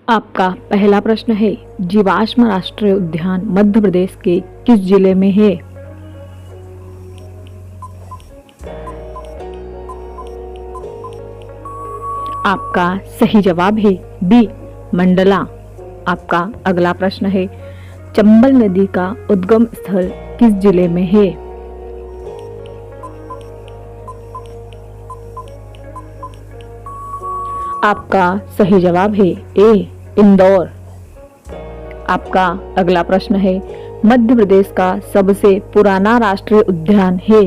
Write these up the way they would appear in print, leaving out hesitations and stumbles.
आपका पहला प्रश्न है, जीवाश्म राष्ट्रीय उद्यान मध्य प्रदेश के किस जिले में है? आपका सही जवाब है बी, मंडला। आपका अगला प्रश्न है, चंबल नदी का उद्गम स्थल किस जिले में है? आपका सही जवाब है ए, इंदौर। आपका अगला प्रश्न है, मध्य प्रदेश का सबसे पुराना राष्ट्रीय उद्यान है?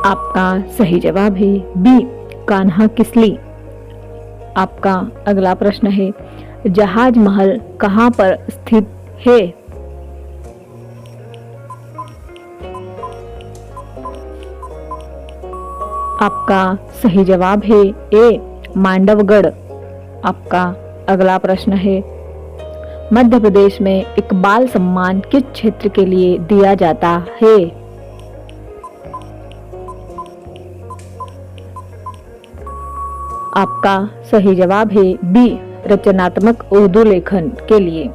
आपका सही जवाब है बी, कान्हा किसली। आपका अगला प्रश्न है, जहाज महल कहाँ पर स्थित है? आपका सही जवाब है ए, मांडवगढ़। आपका अगला प्रश्न है, मध्य प्रदेश में इकबाल सम्मान किस क्षेत्र के लिए दिया जाता है? आपका सही जवाब है बी, रचनात्मक उर्दू लेखन के लिए।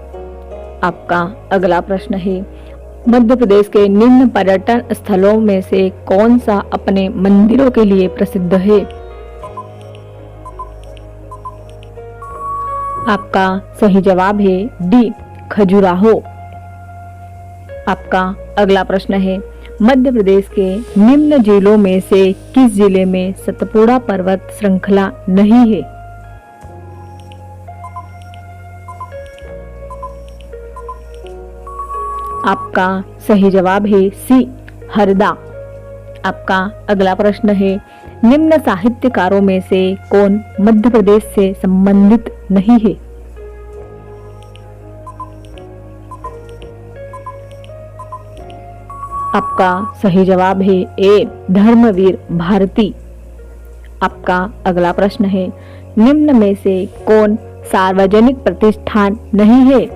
आपका अगला प्रश्न है, मध्य प्रदेश के निम्न पर्यटन स्थलों में से कौन सा अपने मंदिरों के लिए प्रसिद्ध है? आपका सही जवाब है डी, खजुराहो। आपका अगला प्रश्न है, मध्य प्रदेश के निम्न जिलों में से किस जिले में सतपुड़ा पर्वत श्रृंखला नहीं है? आपका सही जवाब है सी, हरदा। आपका अगला प्रश्न है, निम्न साहित्यकारों में से कौन मध्य प्रदेश से संबंधित नहीं है? आपका सही जवाब है ए, धर्मवीर भारती। आपका अगला प्रश्न है, निम्न में से कौन सार्वजनिक प्रतिष्ठान नहीं है?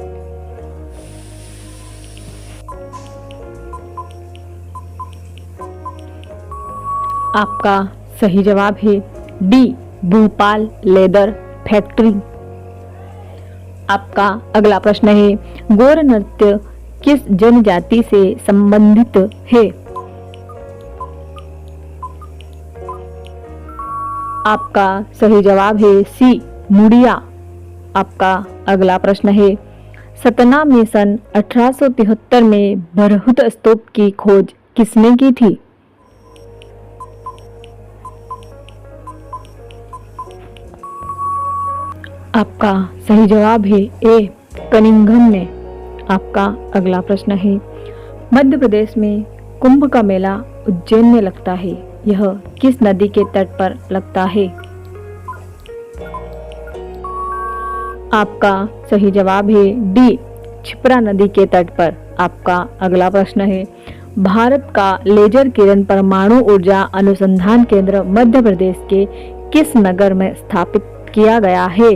आपका सही जवाब है डी, भोपाल लेदर फैक्ट्री। आपका अगला प्रश्न है, गौर नृत्य किस जनजाति से संबंधित है? आपका सही जवाब है सी, मुड़िया। आपका अगला प्रश्न है, सतना में सन 1873 में बरहुत स्तूप की खोज किसने की थी? आपका सही जवाब है ए, कनिंघम ने। आपका अगला प्रश्न है, मध्य प्रदेश में कुंभ का मेला उज्जैन में लगता है, यह किस नदी के तट पर लगता है? आपका सही जवाब है डी, क्षिप्रा नदी के तट पर। आपका अगला प्रश्न है, भारत का लेजर किरण परमाणु ऊर्जा अनुसंधान केंद्र मध्य प्रदेश के किस नगर में स्थापित किया गया है?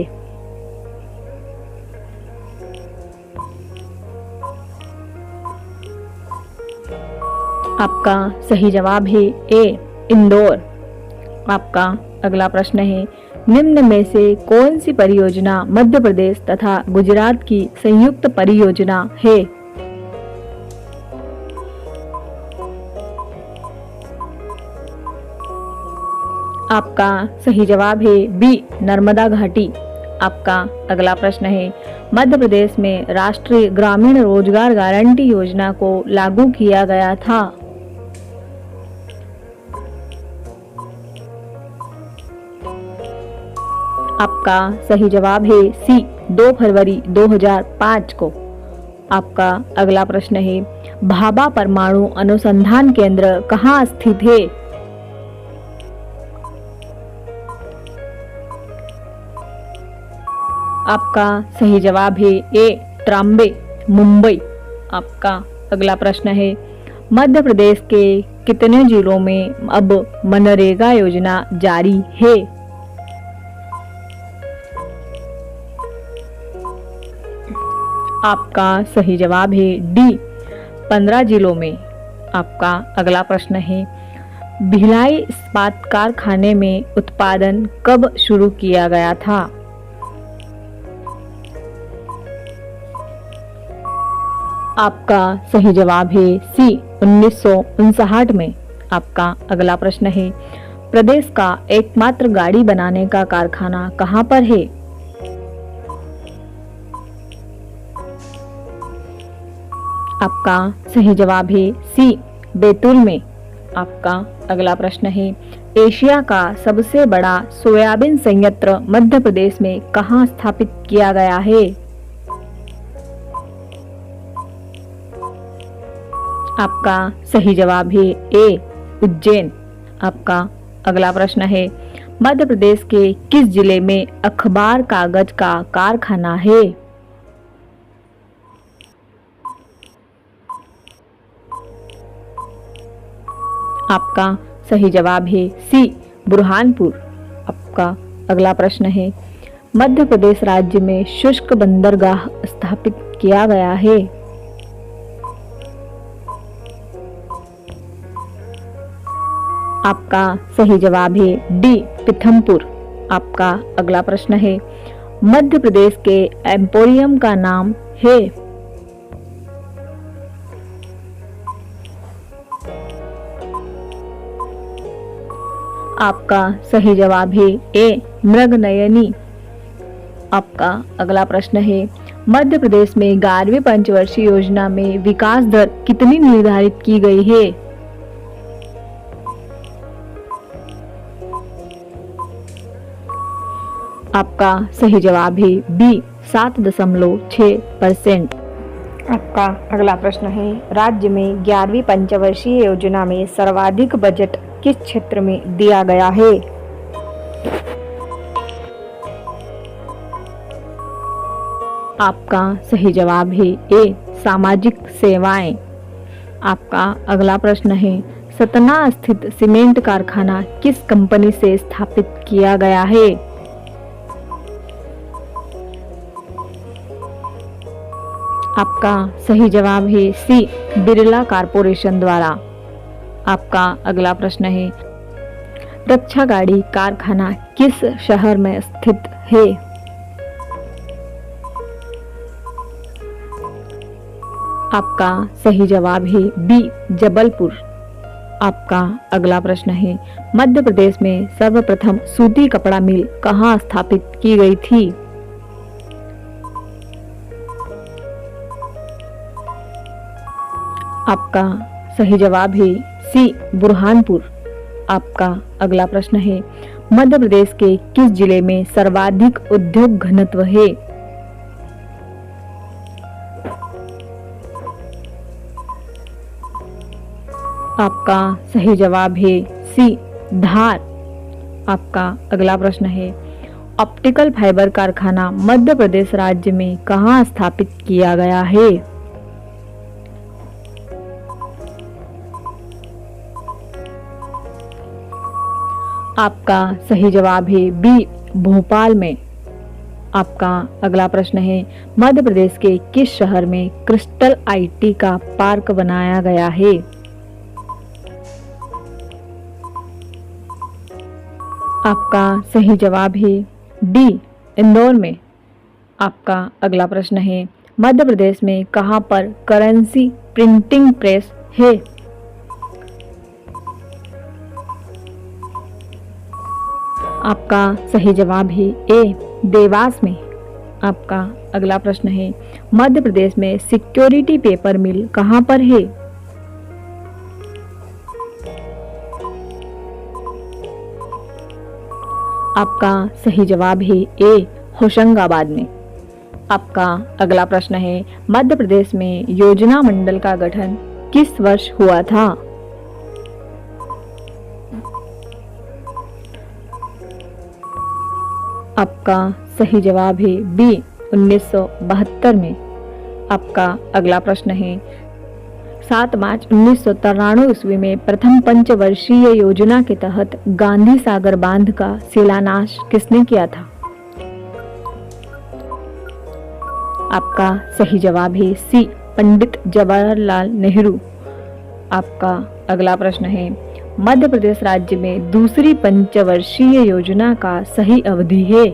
आपका सही जवाब है ए, इंदौर। आपका अगला प्रश्न है, निम्न में से कौन सी परियोजना मध्य प्रदेश तथा गुजरात की संयुक्त परियोजना है? आपका सही जवाब है बी, नर्मदा घाटी। आपका अगला प्रश्न है, मध्य प्रदेश में राष्ट्रीय ग्रामीण रोजगार गारंटी योजना को लागू किया गया था। आपका सही जवाब है सी, 2 फरवरी 2005 को। आपका अगला प्रश्न है, भाभा परमाणु अनुसंधान केंद्र कहाँ स्थित है? आपका सही जवाब है ए, ट्राम्बे, मुंबई। आपका अगला प्रश्न है, मध्य प्रदेश के कितने जिलों में अब मनरेगा योजना जारी है? आपका सही जवाब है डी, 15 जिलों में। आपका अगला प्रश्न है, भिलाई इस्पात कारखाने में उत्पादन कब शुरू किया गया था? आपका सही जवाब है सी 1959 में। आपका अगला प्रश्न है, प्रदेश का एकमात्र गाड़ी बनाने का कारखाना कहाँ पर है? आपका सही जवाब है सी बैतूल में। आपका अगला प्रश्न है, एशिया का सबसे बड़ा सोयाबीन संयंत्र मध्य प्रदेश में कहाँ स्थापित किया गया है? आपका सही जवाब है ए उज्जैन। आपका अगला प्रश्न है, मध्य प्रदेश के किस जिले में अखबार कागज का कारखाना है? आपका सही जवाब है सी बुरहानपुर। आपका अगला प्रश्न है, मध्य प्रदेश राज्य में शुष्क बंदरगाह स्थापित किया गया है? आपका सही जवाब है डी पीथमपुर। आपका अगला प्रश्न है, मध्य प्रदेश के एम्पोरियम का नाम है? आपका सही जवाब है ए मृगनयनी। आपका अगला प्रश्न है, मध्य प्रदेश में 11वीं पंचवर्षीय योजना में विकास दर कितनी निर्धारित की गई है? आपका सही जवाब है बी 7.6%। आपका अगला प्रश्न है, राज्य में 11वीं पंचवर्षीय योजना में सर्वाधिक बजट किस क्षेत्र में दिया गया है? आपका सही जवाब है ए सामाजिक सेवाएं। आपका अगला प्रश्न है, सतना स्थित सीमेंट कारखाना किस कंपनी से स्थापित किया गया है? आपका सही जवाब है सी बिरला कारपोरेशन द्वारा। आपका अगला प्रश्न है, रक्षा गाड़ी कारखाना किस शहर में स्थित है? आपका सही जवाब है बी जबलपुर। आपका अगला प्रश्न है, मध्य प्रदेश में सर्वप्रथम सूती कपड़ा मिल कहाँ स्थापित की गई थी? आपका सही जवाब है सी बुरहानपुर। आपका अगला प्रश्न है, मध्य प्रदेश के किस जिले में सर्वाधिक उद्योग घनत्व है? आपका सही जवाब है सी धार। आपका अगला प्रश्न है, ऑप्टिकल फाइबर कारखाना मध्य प्रदेश राज्य में कहाँ स्थापित किया गया है? आपका सही जवाब है बी भोपाल में। आपका अगला प्रश्न है, मध्य प्रदेश के किस शहर में क्रिस्टल आईटी का पार्क बनाया गया है? आपका सही जवाब है डी इंदौर में। आपका अगला प्रश्न है, मध्य प्रदेश में कहां पर करेंसी प्रिंटिंग प्रेस है? आपका सही जवाब है ए देवास में। आपका अगला प्रश्न है, मध्य प्रदेश में सिक्योरिटी पेपर मिल कहां पर है? आपका सही जवाब है ए होशंगाबाद में। आपका अगला प्रश्न है, मध्य प्रदेश में योजना मंडल का गठन किस वर्ष हुआ था? आपका सही जवाब है बी 1972 में। आपका अगला प्रश्न है, 7 मार्च 1993 ईस्वी में प्रथम पंचवर्षीय योजना के तहत गांधी सागर बांध का शिलान्यास किसने किया था? आपका सही जवाब है सी पंडित जवाहरलाल नेहरू। आपका अगला प्रश्न है, मध्य प्रदेश राज्य में दूसरी पंचवर्षीय योजना का सही अवधि है?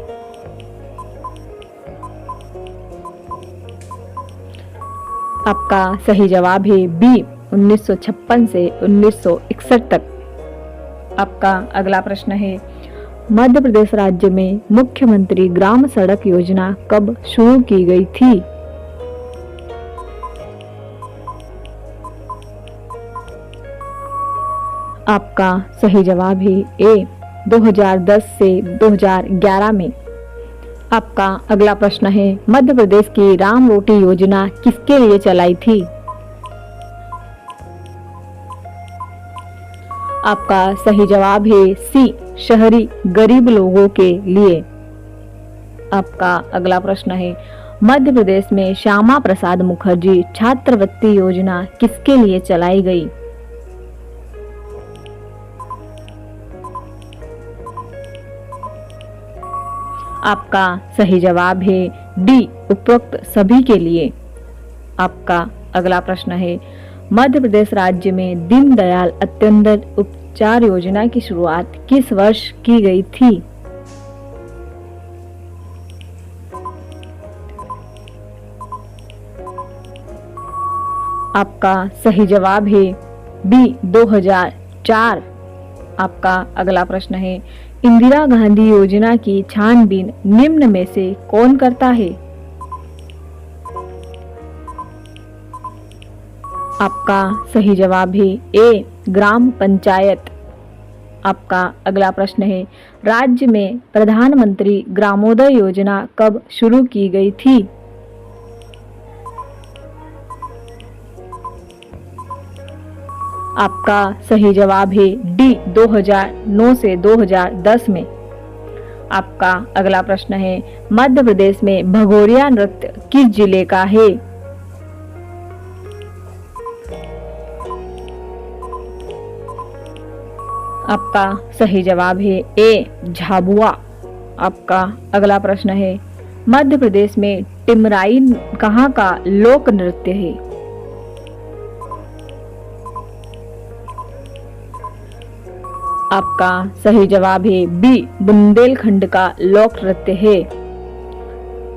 आपका सही जवाब है बी 1956 से 1961 तक। आपका अगला प्रश्न है, मध्य प्रदेश राज्य में मुख्यमंत्री ग्राम सड़क योजना कब शुरू की गई थी? आपका सही जवाब है ए 2010 से 2011 में। आपका अगला प्रश्न है, मध्य प्रदेश की राम रोटी योजना किसके लिए चलाई थी? आपका सही जवाब है सी शहरी गरीब लोगों के लिए। आपका अगला प्रश्न है, मध्य प्रदेश में श्यामा प्रसाद मुखर्जी छात्रवृत्ति योजना किसके लिए चलाई गई? आपका सही जवाब है डी उपरोक्त सभी के लिए। आपका अगला प्रश्न है, मध्य प्रदेश राज्य में दीनदयाल अंत्योदय उपचार योजना की शुरुआत किस वर्ष की गई थी? आपका सही जवाब है बी 2004। आपका अगला प्रश्न है, इंदिरा गांधी योजना की छानबीन निम्न में से कौन करता है? आपका सही जवाब है ए ग्राम पंचायत। आपका अगला प्रश्न है, राज्य में प्रधानमंत्री ग्रामोदय योजना कब शुरू की गई थी? आपका सही जवाब है डी 2009 से 2010 में। आपका अगला प्रश्न है, मध्य प्रदेश में भगोरिया नृत्य किस जिले का है? आपका सही जवाब है ए झाबुआ। आपका अगला प्रश्न है, मध्य प्रदेश में टिमराई कहाँ का लोक नृत्य है? आपका सही जवाब है बी बुंदेलखंड का लोक नृत्य है।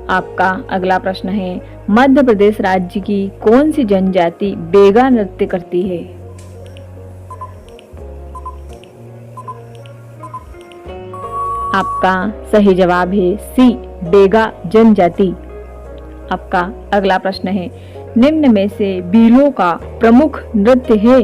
आपका अगला प्रश्न है, मध्य प्रदेश राज्य की कौन सी जनजाति बेगा नृत्य करती है? आपका सही जवाब है सी बेगा जनजाति। आपका अगला प्रश्न है, निम्न में से बीलों का प्रमुख नृत्य है?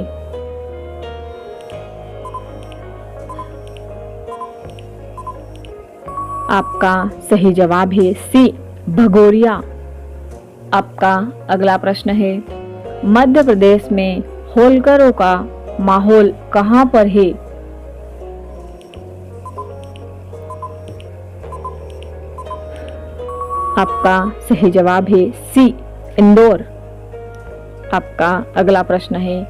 आपका सही जवाब है सी भगोरिया। आपका अगला प्रश्न है, मध्य प्रदेश में होलकरों का माहौल कहाँ पर है? आपका सही जवाब है सी इंदौर। आपका अगला प्रश्न है,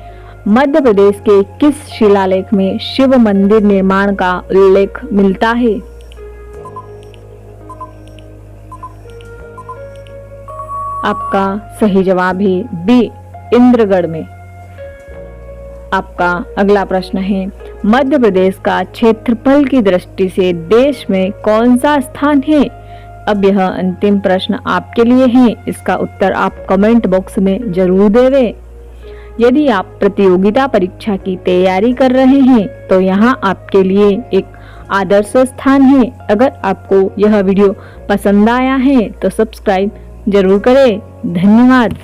मध्य प्रदेश के किस शिलालेख में शिव मंदिर निर्माण का उल्लेख मिलता है? आपका सही जवाब है बी इंद्रगढ़ में। आपका अगला प्रश्न है, मध्य प्रदेश का क्षेत्रफल की दृष्टि से देश में कौन सा स्थान है? अब यह अंतिम प्रश्न आपके लिए है, इसका उत्तर आप कमेंट बॉक्स में जरूर देवें। यदि आप प्रतियोगिता परीक्षा की तैयारी कर रहे हैं तो यहाँ आपके लिए एक आदर्श स्थान है। अगर आपको यह वीडियो पसंद आया है तो सब्सक्राइब जरूर करें। धन्यवाद।